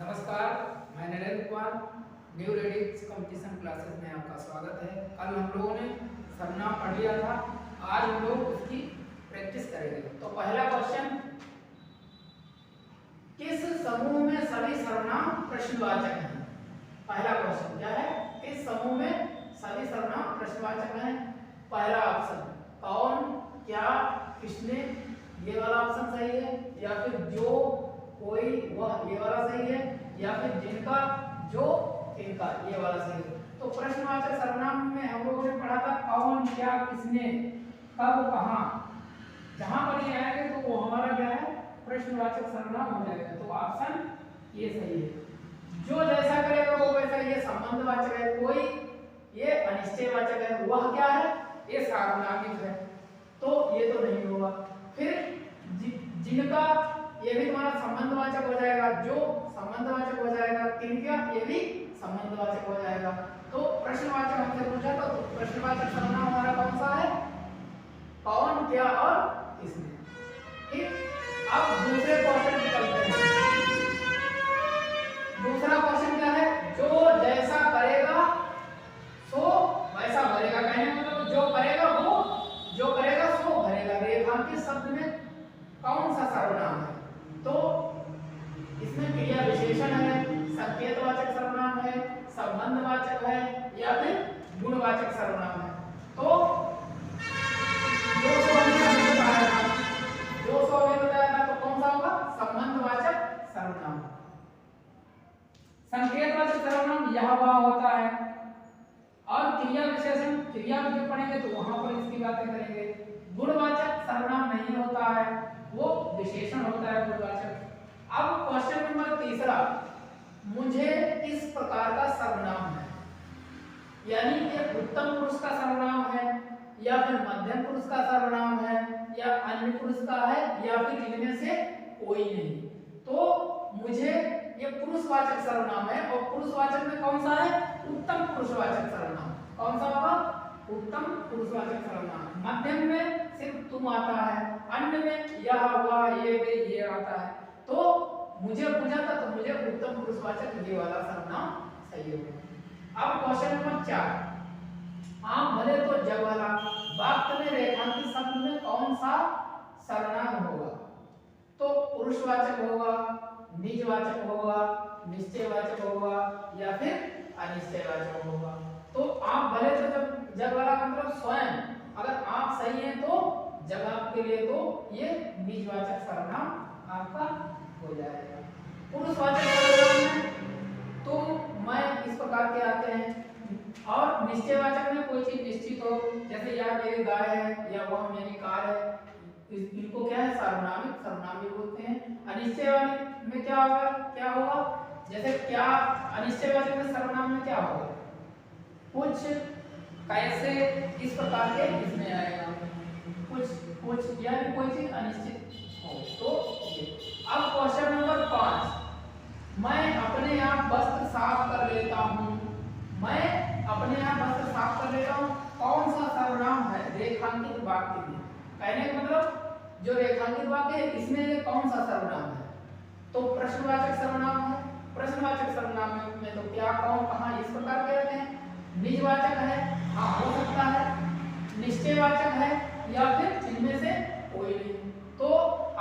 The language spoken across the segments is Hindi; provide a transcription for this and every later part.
नमस्कार, मैं Narendra Kumar. New radix competition classes में आपका स्वागत है। कल हम लोगों ने सर्वनाम पढ़ लिया था, आज हम लोग उसकी प्रैक्टिस करेंगे। तो पहला क्वेश्चन, किस समूह में सभी सर्वनाम प्रश्नवाचक हैं? पहला क्वेश्चन क्या है? किस समूह में सभी सर्वनाम प्रश्नवाचक हैं? पहला ऑप्शन कौन, क्या, किसने, ये वाला ऑप्शन सही है, या फिर जो, कोई, वह, ये वाला सही है, या फिर जिनका, जो, इनका, ये वाला सही है। तो प्रश्नवाचक सर्वनाम में हम लोगों ने पढ़ा था कौन, क्या, किसने, कब, कहां। जहां पर ये आएंगे तो वो हमारा क्या है? प्रश्नवाचक सर्वनाम हो जाएगा। तो ऑप्शन ये सही है। जो जैसा करेगा वो वैसा, ये संबंधवाचक है। कोई ये अनिश्चयवाचक है। वह क्या है? ये सार्वनामिक है। तो ये तो नहीं होगा। फिर जिनका, ये भी तुम्हारा संबंधवाचक हो जाएगा। जो संबंधवाचक हो जाएगा। किनका, ये भी संबंधवाचक हो जाएगा। तो प्रश्नवाचक हमसे पूछा तो प्रश्नवाचक सर्वनाम हमारा कौन सा है? कौन, क्या और किसने। ठीक, अब दूसरे क्वेश्चन की चलते हैं। दूसरा क्वेश्चन क्या है? जो जैसा करेगा सो वैसा भरेगा। कहने का मतलब जो करेगा वो, जो करेगा सो भरेगा। रेखांकित शब्द में कौन सा सर्वनाम है? तो इसमें क्रिया विशेषण है, संकेतवाचक सर्वनाम है, संबंधवाचक है, या फिर गुणवाचक सर्वनाम है। तो 200 हमने बताया था, 200 अभी बताया था, तो कौन सा होगा? संबंधवाचक सर्वनाम। संकेतवाचक सर्वनाम यह वह होता है, और क्रिया विशेषण क्रिया में पढ़ेंगे तो वहां पर इसकी बातें करेंगे। गुणवाचक सर्वनाम नहीं होता है, वो विशेषण होता है गुणवाचक। अब क्वेश्चन नंबर तीसरा, मुझे किस प्रकार का सर्वनाम है? यानी कि उत्तम पुरुष का सर्वनाम है, या फिर मध्यम पुरुष का सर्वनाम है, या अन्य पुरुष का है, या फिर इनमें से कोई नहीं। तो मुझे ये पुरुषवाचक सर्वनाम है, और पुरुषवाचक में कौन सा है? उत्तम पुरुषवाचक सर्वनाम। कौन सा होगा? उत्तम पुरुषवाचक सर्वनाम। मध्यम में सिर्फ तुम आता है, अन्य में यह, वह, ये, वे, ये आता है। तो मुझे पूछा था तो मुझे उत्तम पुरुषवाचक ये वाला सर्वनाम सही होगा। अब क्वेश्चन नंबर 4, आम भले तो जग वाला वाक्य में रेखांकित शब्द में कौन सा सर्वनाम होगा? तो पुरुषवाचक होगा, निजवाचक होगा, निश्चयवाचक होगा, या फिर अनिश्चयवाचक होगा। तो आप भले तो जग वाला मतलब स्वयं, अगर आप सही हैं तो जवाब के लिए तो ये निजवाचक सर्वनाम आपका हो जाएगा। पुरुषवाचक सर्वनाम में तुम, मैं इस प्रकार के आते हैं, और निश्चयवाचक में कोई चीज निश्चित हो, जैसे यह मेरी गाय है, या वह मेरी कार है, इनको क्या है? सार्वनामिक सर्वनाम भी बोलते हैं। अनिश्चयवाचक में क्या होगा? क्या होगा? जैसे क्या, अनिश्चयवाचक में सर्वनाम में क्या होगा? कुछ, कैसे, इस प्रकार के इसमें आएगा। कुछ यानी कोई चीज अनिश्चित हो। तो अब क्वेश्चन नंबर 5, मैं अपने आप वस्त्र साफ कर लेता हूँ। मैं अपने आप वस्त्र साफ कर लेता हूँ कौन सा सर्वनाम है? रेखांकित वाक्य में। कहने का मतलब जो रेखांकित वाक्य है इसमें कौन सा सर्वनाम है? तो प्रश्नवाचक सर्वनाम है। प्रश्नवाचक सर्वनाम में तो क्या, कौन, कहां, इस प्रकार के रहते हैं। निजवाचक है, हाँ हो सकता है, निश्चयवाचक है, या फिर इनमें से कोई नहीं। तो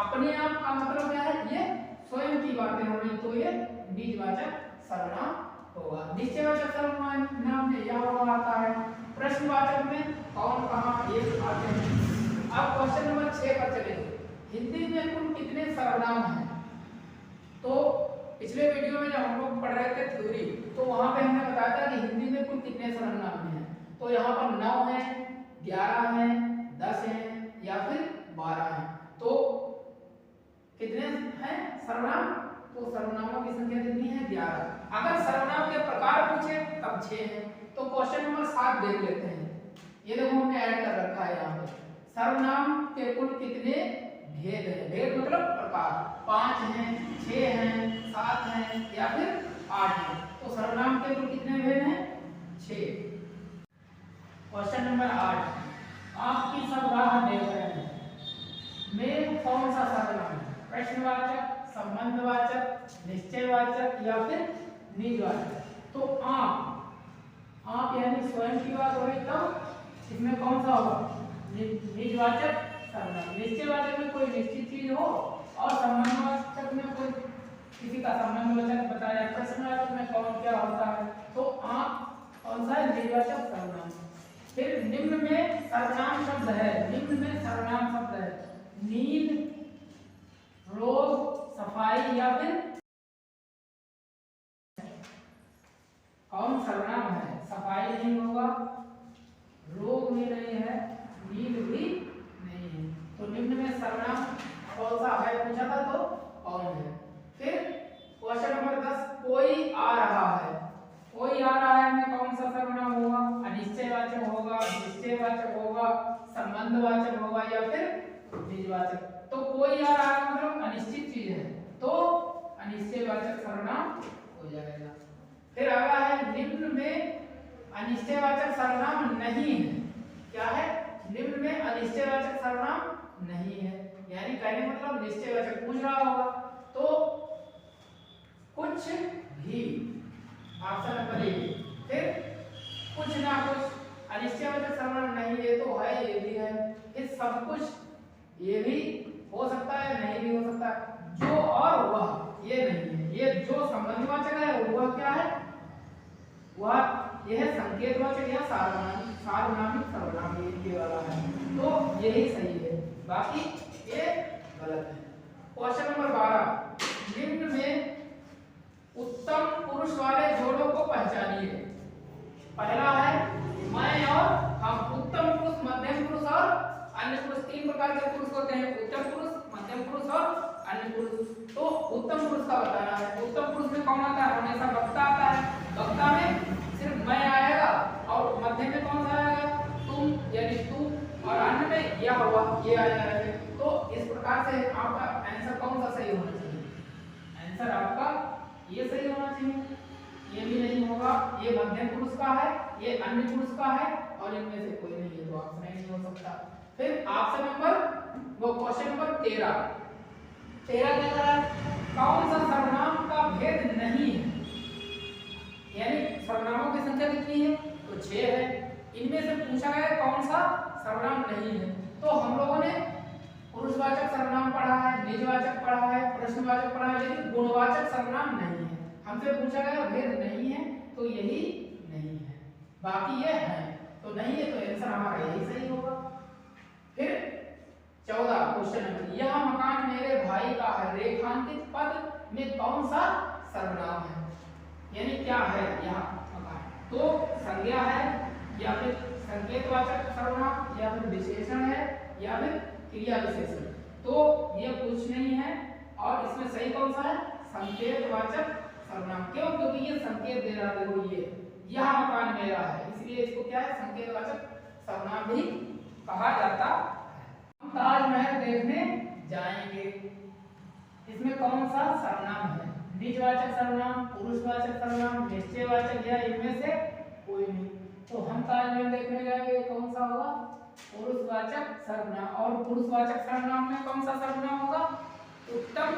अपने आप का मतलब क्या है? ये स्वयं की बातें हो रही, तो ये निजवाचक सर्वनाम होगा। निश्चयवाचक सर्वनाम में यह वह आता है। प्रश्नवाचक में कौन, कहां, ये आते हैं। अब क्वेश्चन नंबर 6 पर चलेंगे। हिंदी में कुल कितने सर्वनाम हैं? तो पिछले वीडियो में जब हम लोग पढ़ रहे थे थ्योरी, तो वहां पे हमने बताया था कि हिंदी में कुल कितने सर्वनाम हैं। तो यहाँ पर 9 हैं, 11 हैं, 10 हैं, या फिर 12 हैं। तो कितने हैं सर्वनाम? तो सर्वनामों की संख्या कितनी है? 11। अगर सर्वनाम के प्रकार पूछे तब 6 हैं। तो क्वेश्चन नंबर 7 देख लेते हैं। ये देखो हमने ऐड कर रखा है यहाँ पे। सर्वनाम के कुल कितने भेद हैं? भेद मतलब प्रकार। 5 हैं, 6 हैं, 7 हैं, या फिर 8 हैं। तो सर्वनाम के कुल कितने भेद हैं? 6। क्वेश्चन नंबर 8, आपकी सब राह देख रहे हैं में कौन सा सर्वनाम है? प्रश्नवाचक, संबंधवाचक, निश्चय निश्चयवाचक या फिर निजवाचक। तो आप यानी स्वयं की बात हो रही, तब इसमें कौन सा होगा? निजवाचक सर्वनाम। निश्चयवाचक में कोई निश्चित चीज हो और संबंधवाचक में कोई किसी का संबंधवाचक बताया, प्रश्नवाचक में कौन क्या होता है, तो कौन सा है? निजवाचक सर्वनाम। फिर निम्न में सर्वनाम शब्द है, निम्न में सर्वनाम शब्द है नींद, रोग, सफाई या फिर कौन सर्वनाम है? सफाई नहीं होगा, रोग भी नहीं है, नींद भी नहीं है। तो निम्न में सर्वनाम कौन सा है पूछा था, तो कौन है? फिर क्वेश्चन नंबर 10, कोई आ रहा है। कोई आ रहा है में कौन सा सर्वनाम होगा? अनिश्चयवाचक होगा, निश्चयवाचक होगा, संबंधवाचक होगा या फिर निजवाचक? तो कोई आ रहा है मतलब अनिश्चित चीज है, तो अनिश्चयवाचक सर्वनाम हो जाएगा। फिर अगला है निम्न में अनिश्चयवाचक सर्वनाम नहीं है। क्या है? निम्न में अनिश्चयवाचक सर्वनाम नहीं है, यानी कहने मतलब निश्चयवाचक पूछ रहा होगा, तो कुछ भी ऑप्शन नंबर ए। फिर कुछ ना कुछ अनिश्चयवाचक सर्वनाम नहीं है, तो है ये भी है। फिर सब कुछ ये भी हो सकता है, नहीं भी हो सकता। जो और वह ये नहीं है। ये जो संबंधवाचक है वह क्या है? वह यह संकेतवाचक या सार्वनामिक सर्वनाम ये वाला है, तो यही सही है, बाकी ये गलत है। क्वेश्चन नंबर 12, निम्न में उत्तम पुरुष वाले जोड़ों को पहचानिए। पहला है मैं और हम। उत्तम पुरुष, मध्यम पुरुष और अन्य पुरुष, तीन प्रकार के पुरुष होते हैं, उत्तम पुरुष, मध्यम पुरुष और अन्य पुरुष। तो उत्तम पुरुष का बताना है। उत्तम पुरुष में कौन आता है? हमेशा वक्ता आता है। वक्ता में सिर्फ मैं आएगा, और मध्य में कौन सा आएगा? तुम यानी तू, और अन्य में यह हुआ, ये आ जाएगा। तो इस प्रकार से आपका आंसर कौन सा सही होना चाहिए? आंसर आपका ये सही होना चाहिए, ये भी नहीं होगा। ये मध्यम पुरुष का है, ये अन्य पुरुष का है, और इनमें से कोई नहीं है, तो ऑप्शन नहीं हो सकता। फिर ऑप्शन नंबर वो क्वेश्चन नंबर 13 क्या कह रहा है? कौन सा सर्वनाम का भेद नहीं है? यानी सर्वनामों की संख्या कितनी है? तो 6 है। इनमें से पूछा गया कौन सा सर्वनाम नहीं है। तो हम लोगों ने पुरुषवाचक सर्वनाम पढ़ा है, निजवाचक पढ़ा है, प्रश्नवाचक पढ़ा है, लेकिन गुणवाचक सर्वनाम नहीं है। हमसे पूछा गया भेद नहीं है, तो यही नहीं है, बाकी ये है। तो नहीं है, तो आंसर हमारा यही सही होगा। फिर 14 क्वेश्चन नंबर, यह मकान मेरे भाई का है, रेखांकित पद में कौन सा सर्वनाम है? यानी क्या है यहाँ मकान? तो संज्ञा है, या फिर संकेतवाचक सर्वनाम, या फिर विशेषण है, या फिर क्रिया विशेषण। तो ये कुछ नहीं है, और इसमें सही कौन सा है? संकेतवाचक सर्वनाम। क्यों? क्योंकि ये संकेत दे रहा है, देखो ये यह मकान मेरा है, इसलिए इसको क्या है? संकेतवाचक सर्वनाम भी कहा जाता है। हम ताजमहल देखने जाएंगे, इसमें कौन सा सर्वनाम है? निजवाचक सर्वनाम, पुरुषवाचक सर्वनाम, निश्चयवाचक, या इनमें से कोई नहीं। तो हम ताजमहल देखने जाएंगे, कौन सा होगा? पुरुषवाचक सर्वनाम। और पुरुषवाचक सर्वनाम में कौन सा सर्वनाम होगा? उत्तम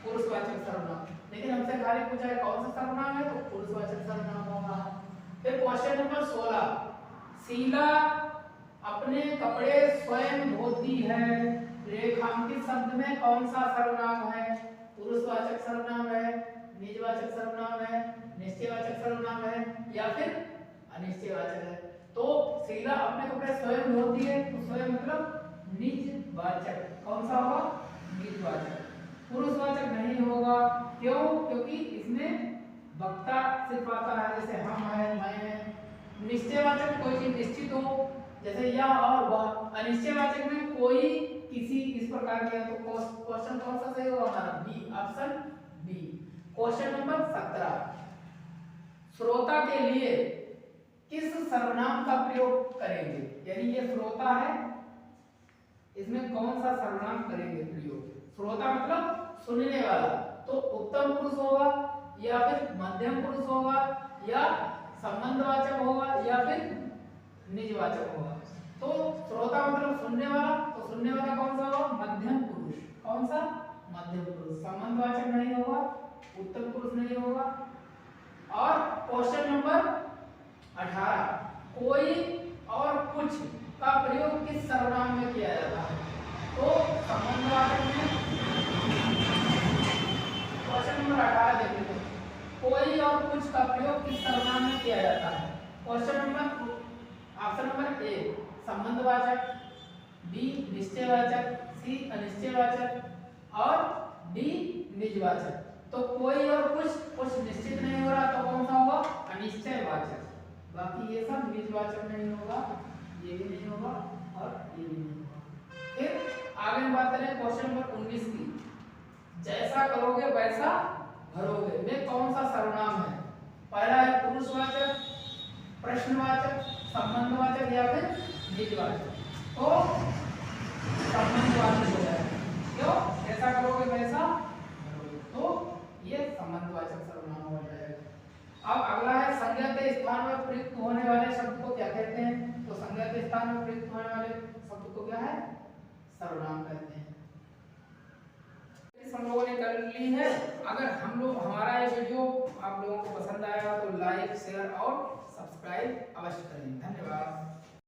पुरुषवाचक सर्वनाम। लेकिन हमसे खाली पूछा है कौन सा सर्वनाम है, तो पुरुषवाचक सर्वनाम होगा। फिर क्वेश्चन नंबर 16, शीला अपने कपड़े स्वयं धोती है, रेखांकित शब्द में कौन सा सर्वनाम है? पुरुषवाचक सर्वनाम है, निजवाचक सर्वनाम है, निश्चयवाचक सर्वनाम है, या फिर अनिश्चयवाचक है? तो शीला अपने कपड़े स्वयं धोती है, तो स्वयं मतलब निजवाचक। कौन सा होगा? निजवाचक। पुरुषवाचक नहीं होगा, क्यों? क्योंकि इसमें वक्ता सिर्फ आता है, जैसे हम है, मैं है। निश्चयवाचक कोई चीज निश्चित हो, जैसे यह और वह। अनिश्चयवाचक में कोई किसी इस प्रकार के, तो क्वेश्चन कौन सा सही होगा हमारा? B, option B. Question number 17, श्रोता के लिए किस सर्वनाम का प्रयोग करेंगे? यानी ये श्रोता है, इसमें कौन सा सर्वनाम करेंगे प्रयोग? श्रोता मतलब सुनने वाला, तो उत्तम पुरुष होगा, या फिर मध्यम पुरुष होगा, या संबंधवाचक होगा, या फिर निजवाचक होगा। तो श्रोता मतलब सुनने वाला, तो सुनने वाला कौन सा होगा? मध्यम पुरुष। कौन सा? मध्यम पुरुष। संबंधवाचक नहीं होगा, उत्तम पुरुष क्वेश्चन नंबर 18 देख लेते हैं। कोई और कुछ का प्रयोग किस सर्वनाम में किया जाता है? Question number option number A संबंधवाचक, बी निश्चयवाचक, सी अनिश्चयवाचक और डी निजवाचक। तो कोई और कुछ निश्चित नहीं हो रहा तो कौन सा होगा? अनिश्चयवाचक। बाकी ये सब निजवाचक नहीं होगा, ये भी नहीं होगा और ये भी नहीं होगा। फिर आगे बात करें क्वेश्चन नंबर 19 की। जैसा करोगे वैसा भरोगे में कौन सा सर्वनाम है? पहला है पुरुषवाचक, प्रश्नवाचक, संबंधवाचक या फिर निजवाचक। तो संबंधवाचक हो जाएगा। क्यों? जैसा करोगे वैसा भरोगे, तो ये संबंधवाचक सर्वनाम हो जाएगा। अब अगला है संज्ञा के स्थान में प्रयुक्त होने वाले शब्द को क्या कहते हैं? तो संज्ञा के स्थान में प्रयुक्त होने वाले शब्द को क्या है? सर्वनाम कहते हैं। हम लोगों ने कर ली है। अगर हमारा ये वीडियो आप लोगों को पसंद आया तो लाइक, शेयर और सब्सक्राइब अवश्य करें। धन्यवाद।